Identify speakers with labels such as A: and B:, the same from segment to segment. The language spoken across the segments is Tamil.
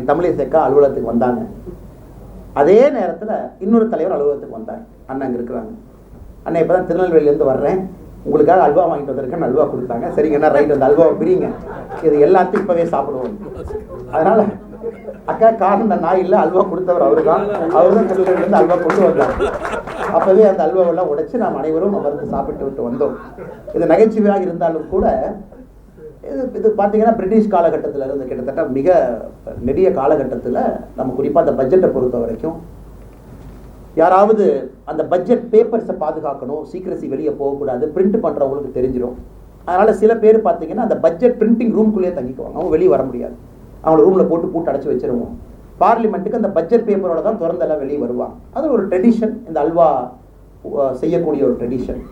A: அன்னைக்கு தமிழிசைக்கா அலுவலகத்துக்கு வந்தாங்க. அதே நேரத்தில் இன்னொரு தலைவர் அலுவலகத்துக்கு வந்தார். அண்ணன் அங்கே இருக்கிறாங்க. அண்ணன் இப்போ தான் திருநெல்வேலியிலேருந்து வர்றேன், உங்களுக்காக அல்வா வாங்கிட்டு வந்திருக்கேன்னு அல்வா கொடுத்தாங்க. சரிங்கண்ணா, ரைட், அந்த அல்வாவை பிரிங்க, இது எல்லாத்தையும் இப்போவே சாப்பிடுவோம். அதனால் அக்கா காரணம் இந்த நாய் இல்லை, அல்வா கொடுத்தவர் அவர் தான் திருநெல்வேலியிலேருந்து அல்வா கொண்டு வந்தார். அப்போவே அந்த அல்வாவெல்லாம் உடைச்சு நாம் அனைவரும் அமர்ந்து சாப்பிட்டு விட்டு வந்தோம். இது நகைச்சுவையாக இருந்தாலும் கூட இது பார்த்தீங்கன்னா பிரிட்டிஷ் காலகட்டத்தில் இருந்து கிட்டத்தட்ட மிக நெடிய காலகட்டத்தில் நம்ம குறிப்பாக அந்த பட்ஜெட்டை பொறுத்த வரைக்கும் யாராவது அந்த பட்ஜெட் பேப்பர்ஸை பாதுகாக்கணும், சீக்ரஸி வெளியே போகக்கூடாது, பிரிண்ட் பண்ணுறவங்களுக்கு தெரிஞ்சிடும். அதனால் சில பேர் பார்த்தீங்கன்னா அந்த பட்ஜெட் பிரிண்டிங் ரூம்குள்ளேயே தங்கிக்குவாங்க, அவங்க வெளியே வர முடியாது. அவங்கள ரூமில் போட்டு அடைச்சி வச்சிருவோம். பார்லிமெண்ட்டுக்கு அந்த பட்ஜெட் பேப்பரோட தான் திறந்தெல்லாம் வெளியே வருவாங்க. அது ஒரு ட்ரெடிஷன், இந்த அல்வா செய்யக்கூடிய ஒரு ட்ரெடிஷன்.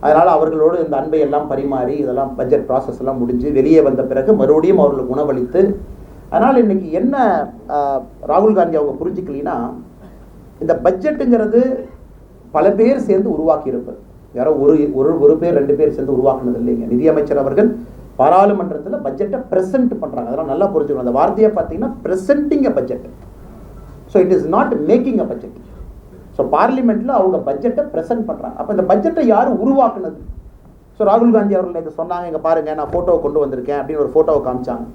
A: அதனால் அவர்களோடு இந்த அன்பை எல்லாம் பரிமாறி இதெல்லாம் பட்ஜெட் ப்ராசஸ் எல்லாம் முடிஞ்சு வெளியே வந்த பிறகு மறுபடியும் அவர்களுக்கு உணவளித்து. அதனால் இன்னைக்கு என்ன ராகுல் காந்தி அவங்க புரிஞ்சுக்கலினா, இந்த பட்ஜெட்டுங்கிறது பல பேர் சேர்ந்து உருவாக்கி இருப்பது, யாரோ ஒரு பேர் 2 பேர் சேர்ந்து உருவாக்குனது இல்லைங்க. நிதியமைச்சர் அவர்கள் பாராளுமன்றத்தில் பட்ஜெட்டை ப்ரெசென்ட் பண்ணுறாங்க. அதெல்லாம் நல்லா புரிஞ்சுக்கணும். அந்த வார்த்தையை பார்த்தீங்கன்னா presenting a budget. So it is not making a budget. So பார்லிமெண்ட்டில் அவங்க பட்ஜெட்டை ப்ரெசென்ட் பண்ணுறாங்க. அப்போ இந்த பட்ஜெட்டை யார் உருவாக்குனது? ஸோ ராகுல் காந்தி அவர்கள் இதை சொன்னாங்க, இங்கே பாருங்கள் நான் ஃபோட்டோவை கொண்டு வந்திருக்கேன் அப்படின்னு ஒரு ஃபோட்டோவை காமிச்சாங்க.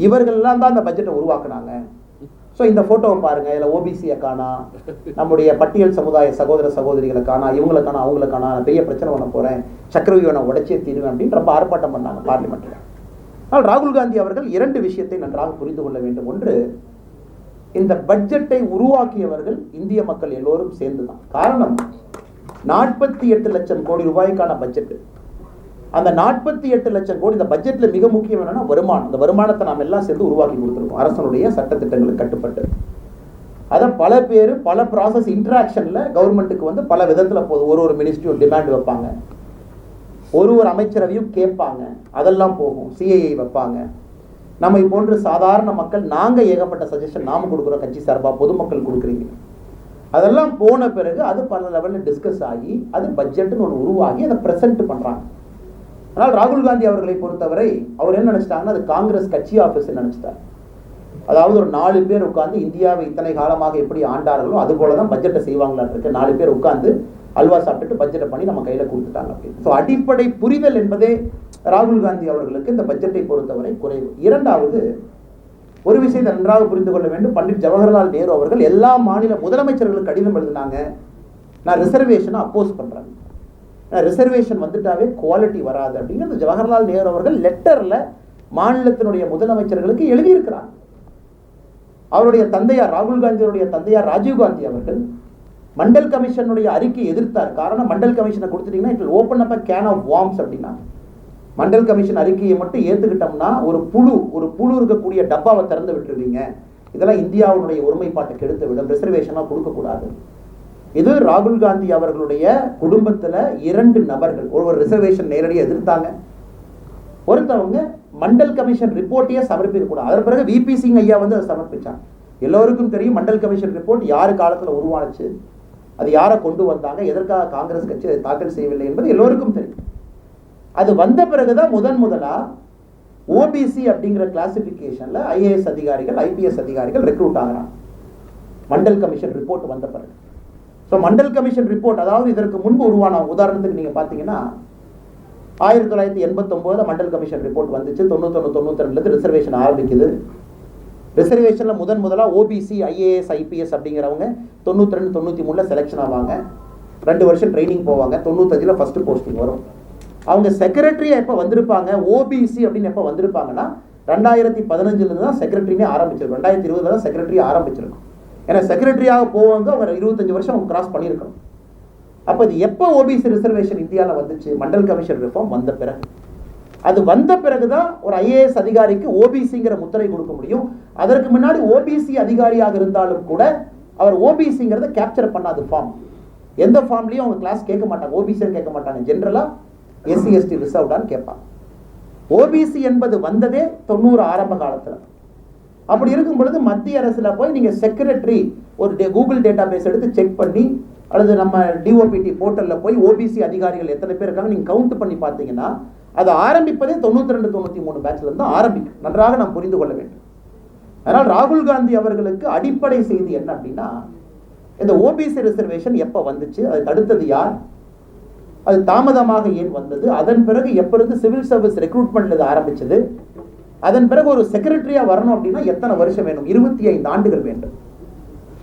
A: இவர்கள்லாம் தான் அந்த பட்ஜெட்டை உருவாக்குனாங்க. ஸோ இந்த ஃபோட்டோவை பாருங்கள், இதில் ஓபிசியை காணா, நம்முடைய பட்டியல் சமுதாய சகோதர சகோதரிகளை காணா, இவங்களை காணா, அவங்களை காணா, நான் பெரிய பிரச்சனை பண்ண போகிறேன், சக்கரவியூனை உடைச்சே தீருவேன் அப்படின்னு ரொம்ப ஆர்ப்பாட்டம் பண்ணாங்க பார்லிமெண்ட்டில். ஆனால் ராகுல் காந்தி அவர்கள் 2 விஷயத்தை நன்றாக புரிந்து கொள்ள வேண்டும். ஒன்று, இந்த பட்ஜெட்டை உருவாக்கியவர்கள் இந்திய மக்கள் எல்லோரும் சேர்ந்து தான். காரணம், 48 லட்சம் கோடி ரூபாய்க்கான பட்ஜெட். அந்த 48 லட்சம் கோடி, இந்த பட்ஜெட்டில் மிக முக்கியம் என்னன்னா வருமானம். அந்த வருமானத்தை நாம் எல்லாம் சேர்ந்து உருவாக்கி கொடுத்துருக்கோம், அரசனுடைய சட்டத்திட்டங்களுக்கு கட்டுப்பட்டு. அதை பல பேர் பல ப்ராசஸ் இன்ட்ராக்ஷனில் கவர்மெண்ட்டுக்கு வந்து பல விதத்தில் போகுது. ஒரு மினிஸ்ட்ரியும் டிமாண்ட் வைப்பாங்க, ஒரு அமைச்சரவையும் கேட்பாங்க, அதெல்லாம் போகும். சிஐஐ வைப்பாங்க. நம்மை போன்று சாதாரண மக்கள் நாங்கள் ஏகப்பட்ட சஜஷன் நாம் கொடுக்குறோம், கட்சி சார்பாக பொதுமக்கள் கொடுக்குறீங்க. அதெல்லாம் போன பிறகு அது பல லெவலில் டிஸ்கஸ் ஆகி அது பட்ஜெட்டுன்னு ஒன்று உருவாகி அதை ப்ரெசென்ட் பண்ணுறாங்க. ஆனால் ராகுல் காந்தி அவர்களை பொறுத்தவரை அவர் என்ன நினச்சிட்டாங்கன்னா, அது காங்கிரஸ் கட்சி ஆஃபீஸ் நினச்சிட்டார். அதாவது ஒரு 4 பேர் உட்காந்து இந்தியாவை இத்தனை காலமாக எப்படி ஆண்டார்களோ அது போல தான் பட்ஜெட்டை செய்வாங்களான் இருக்கு. 4 பேர் உட்காந்து அல்வா சாப்பிட்டுட்டு பட்ஜெட்டை பண்ணி நம்ம கையில் கொடுத்துட்டாங்க அப்படின்னு. ஸோ அடிப்படை புரிதல் என்பதே ராகுல் காந்தி அவர்களுக்கு இந்த பட்ஜெட்டை பொறுத்தவரை குறைவு. 2வது, ஒரு விஷயத்தை நன்றாக புரிந்து கொள்ள வேண்டும். பண்டிட் ஜவஹர்லால் நேரு அவர்கள் எல்லா மாநில முதலமைச்சர்களுக்கு கடிதம் எழுதினாங்க, நான் ரிசர்வேஷனை அப்போஸ் பண்ணுறேன், ரிசர்வேஷன் வந்துட்டாவே குவாலிட்டி வராது அப்படிங்கிறது ஜவஹர்லால் நேரு அவர்கள் லெட்டரில் மாநிலத்தினுடைய முதலமைச்சர்களுக்கு எழுதியிருக்கிறார். அவருடைய தந்தையார், ராகுல் காந்தியுடைய தந்தையார் ராஜீவ் காந்தி அவர்கள் மண்டல் கமிஷனுடைய அறிக்கையை எதிர்த்தார். காரணம், மண்டல் கமிஷனை கொடுத்துட்டீங்கன்னா it will open up a can of worms அப்படின்னா. மண்டல் கமிஷன் அறிக்கையை மட்டும் ஏற்றுக்கிட்டோம்னா ஒரு புழு இருக்கக்கூடிய டப்பாவை திறந்து விட்டுருவீங்க, இதெல்லாம் இந்தியாவுடைய ஒருமைப்பாட்டை கெடுத்து விடும், ரிசர்வேஷனாக கொடுக்கக்கூடாது. இது ராகுல் காந்தி அவர்களுடைய குடும்பத்தில் 2 நபர்கள் ஒரு ரிசர்வேஷன் நேரடியாக எதிர்த்தாங்க. ஒருத்தவங்க மண்டல் கமிஷன் ரிப்போர்ட்டையே சமர்ப்பிக்கக்கூடாது. அதன் பிறகு விபி சிங் ஐயா வந்து அதை சமர்ப்பிச்சாங்க. எல்லோருக்கும் தெரியும் மண்டல் கமிஷன் ரிப்போர்ட் யாரு காலத்தில் உருவானுச்சு, அது யாரை கொண்டு வந்தாங்க, எதற்காக காங்கிரஸ் கட்சி அதை தாக்கல் செய்யவில்லை என்பது எல்லோருக்கும் தெரியும். அது வந்த பிறகுதான் முதலா ஓபிசி அப்படிங்கிற கிளாசிபிகேஷன்ல ஐஏஎஸ் அதிகாரிகள் ஐபிஎஸ் அதிகாரிகள் ரெக்ரூட் ஆகிறாங்க மண்டல் கமிஷன் ரிப்போர்ட் வந்த பிறகு. ஸோ மண்டல் கமிஷன் ரிப்போர்ட், அதாவது இதற்கு முன்பு உருவான, உதாரணத்துக்கு நீங்க பார்த்தீங்கன்னா 1989 மண்டல் கமிஷன் ரிப்போர்ட் வந்துச்சு. 91-92 ரிசர்வேஷன் ஆரம்பிக்குது. ரிசர்வேஷன்ல முதலா ஓபிசி ஐஏஎஸ் ஐபிஎஸ் அப்படிங்கிறவங்க 92-93 செலெக்ஷன் ஆவாங்க. 2 வருஷம் ட்ரைனிங் போவாங்க. 95 ஃபர்ஸ்ட் போஸ்டிங் வரும். அவங்க செக்ரட்டரியா எப்போ வந்திருப்பாங்க, ஓபிசி அப்படின்னு எப்போ வந்திருப்பாங்கன்னா 2015 தான் செக்ரட்டரினே ஆரம்பிச்சிருக்கும். 2020 தான் செக்ரட்டரி ஆரம்பிச்சிருக்கும். ஏன்னா செக்ரட்டரியாக போவாங்க அவங்க 25 வருஷம் அவங்க கிராஸ் பண்ணியிருக்கணும். அப்போ இது எப்போ ஓபிசி ரிசர்வேஷன் இந்தியாவில் வந்துச்சு, மண்டல் கமிஷன் ரிஃபார்ம் வந்த பிறகு. அது வந்த பிறகுதான் ஒரு ஐஏஎஸ் அதிகாரிக்கு ஓபிசிங்கிற முத்திரை கொடுக்க முடியும். அதற்கு முன்னாடி ஓபிசி அதிகாரியாக இருந்தாலும் கூட அவர் ஓபிசிங்கிறத கேப்சர் பண்ணாது ஃபார்ம். எந்த ஃபார்ம்லையும் அவங்க கிளாஸ் கேட்க மாட்டாங்க, ஓபிசின்னு கேட்க மாட்டாங்க. ஜென்ரலாக எஸ்சி எஸ்டி ரிசர்வ்டான்னு கேட்பாங்க. ஓபிசி என்பது வந்ததே 90 ஆரம்ப காலத்தில். அப்படி இருக்கும் பொழுது மத்திய அரசில் போய் நீங்கள் செக்ரட்டரி ஒரு கூகுள் டேட்டா பேஸ் எடுத்து செக் பண்ணி, அல்லது நம்ம டிஓபிடி போர்ட்டலில் போய் ஓபிசி அதிகாரிகள் எத்தனை பேர் இருக்காங்க நீங்கள் கவுண்ட் பண்ணி பார்த்தீங்கன்னா அது ஆரம்பிப்பதே 92-93 பேட்ச்ல இருந்து ஆரம்பிக்கும். நன்றாக நாம் புரிந்து கொள்ள வேண்டும். அதனால் ராகுல் காந்தி அவர்களுக்கு அடிப்படை செய்தி என்ன அப்படின்னா, இந்த ஓபிசி ரிசர்வேஷன் எப்ப வந்துச்சு, அதை தடுத்தது யார், அது தாமதமாக ஏன் வந்தது, அதன் பிறகு எப்ப இருந்து சிவில் சர்வீஸ் ரெக்ரூட்மெண்ட்ல இது ஆரம்பிச்சது, அதன் பிறகு ஒரு செக்ரட்டரியா வரணும் அப்படின்னா எத்தனை வருஷம் வேணும், 25 ஆண்டுகள் வேண்டும்.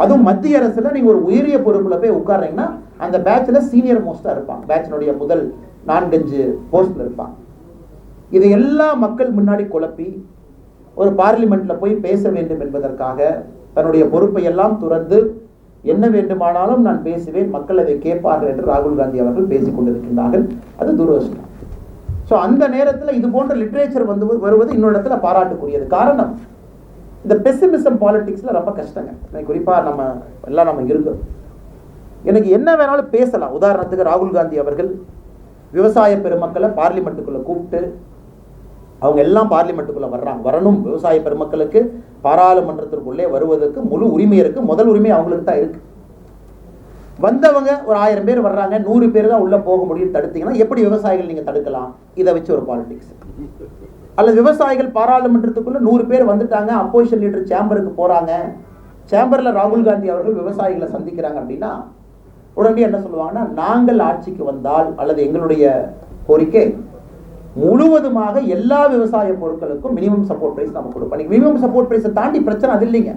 A: அதுவும் மத்திய அரசுல நீங்க ஒரு உயரிய பொறுப்புல போய் உட்கார்றீங்கன்னா அந்த பேட்ச்ல சீனியர் மோஸ்டா இருப்பாங்க, பேட்சினுடைய முதல் 4-5 போஸ்ட்ல இருப்பாங்க. இதை எல்லா மக்கள் முன்னாடி குழப்பி ஒரு பார்லிமெண்ட்ல போய் பேச வேண்டும் என்பதற்காக தன்னுடைய பொறுப்பை எல்லாம் துறந்து என்ன வேண்டுமானாலும் நான் பேசுவேன், மக்கள் அதை கேட்பார்கள் என்று ராகுல் காந்தி அவர்கள் பேசிக் கொண்டிருக்கின்றார்கள். அது துரதிர்ஷ்டம். ஸோ அந்த நேரத்தில் இது போன்ற லிட்ரேச்சர் வருவது இன்னொரு இடத்துல பாராட்டுக்குரியது. காரணம், இந்த பெசிமிசம் பாலிடிக்ஸ்ல ரொம்ப கஷ்டங்க. குறிப்பா நம்ம இருக்கு, எனக்கு என்ன வேணாலும் பேசலாம். உதாரணத்துக்கு ராகுல் காந்தி அவர்கள் விவசாய பெருமக்களை பார்லிமெண்ட்டுக்குள்ள கூப்பிட்டு, அவங்க எல்லாம் பார்லிமெண்ட்டுக்குள்ள வரணும், விவசாய பெருமக்களுக்கு பாராளுமன்றத்திற்குள்ளே வருவதற்கு முழு உரிமை இருக்கு, முதல் உரிமை அவங்களுக்கு தான் இருக்கு. வந்தவங்க ஒரு 1000 பேர் வர்றாங்க, 100 பேர் தான் உள்ள போக முடியும், தடுத்தீங்கன்னா எப்படி விவசாயிகள் நீங்க தடுக்கலாம்? இதை வச்சு ஒரு பாலிடிக்ஸ். அல்லது விவசாயிகள் பாராளுமன்றத்துக்குள்ள 100 பேர் வந்துட்டாங்க, அப்போசிஷன் லீடர் சேம்பருக்கு போறாங்க, சேம்பர்ல ராகுல் காந்தி அவர்கள் விவசாயிகளை சந்திக்கிறாங்க அப்படின்னா உடனே என்ன சொல்லுவாங்கன்னா, நாங்கள் ஆட்சிக்கு வந்தால் அல்லது எங்களுடைய கோரிக்கை முழுவதுமாக எல்லா விவசாய பொருட்களுக்கும் மினிமம் சப்போர்ட் பிரைஸ் நம்ம கொடுப்போம். மினிமம் சப்போர்ட் பிரைஸை தாண்டி பிரச்சனை அது இல்லைங்க.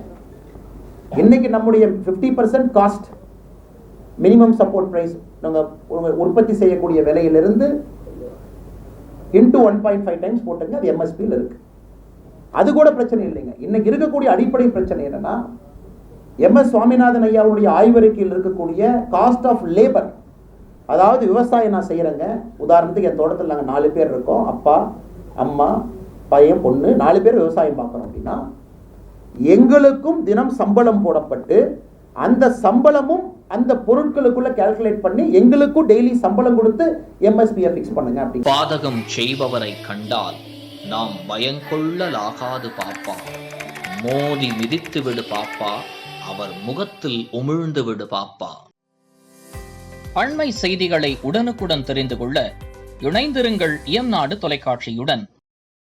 A: இன்னைக்கு நம்முடைய 50% காஸ்ட் மினிமம் சப்போர்ட் பிரைஸ் உற்பத்தி செய்யக்கூடிய விலையிலிருந்து இன்டு 1.5 டைம்ஸ் போட்டுங்க, அது எம்எஸ்பியில் இருக்கு. அது கூட பிரச்சனை இல்லைங்க. இன்னைக்கு இருக்கக்கூடிய அடிப்படை பிரச்சனை என்னன்னா, MS சுவாமிநாதன் ஐயாவுடைய ஆய்வறிக்கையில் இருக்கக்கூடிய காஸ்ட் ஆஃப் லேபர். அதாவது விவசாயம் நான் செய்யறேங்க, உதாரணத்துக்கு என் தோட்டத்தில் நாங்கள் 4 பேர் இருக்கோம், அப்பா அம்மா பையன் பொண்ணு 4 பேர் விவசாயம் பார்க்கறோம் அப்படின்னா எங்களுக்கும் தினம் சம்பளம் போடப்பட்டு அந்த சம்பளமும் அந்த பொருட்களுக்குள்ள கால்குலேட் பண்ணி எங்களுக்கும் டெய்லி சம்பளம் கொடுத்து எம்எஸ்பியை ஃபிக்ஸ் பண்ணுங்க. அப்படி
B: பாதகம் செய்பவரை கண்டால் நாம் பயங்கொள்ளலாகாது பாப்பா, மோதி மிதித்து விடு பாப்பா, அவர் முகத்தில் உமிழ்ந்து விடு பாப்பா. அண்மை செய்திகளை உடனுக்குடன் தெரிந்து கொள்ள இணைந்திருங்கள் இயம்நாடு தொலைக்காட்சியுடன்.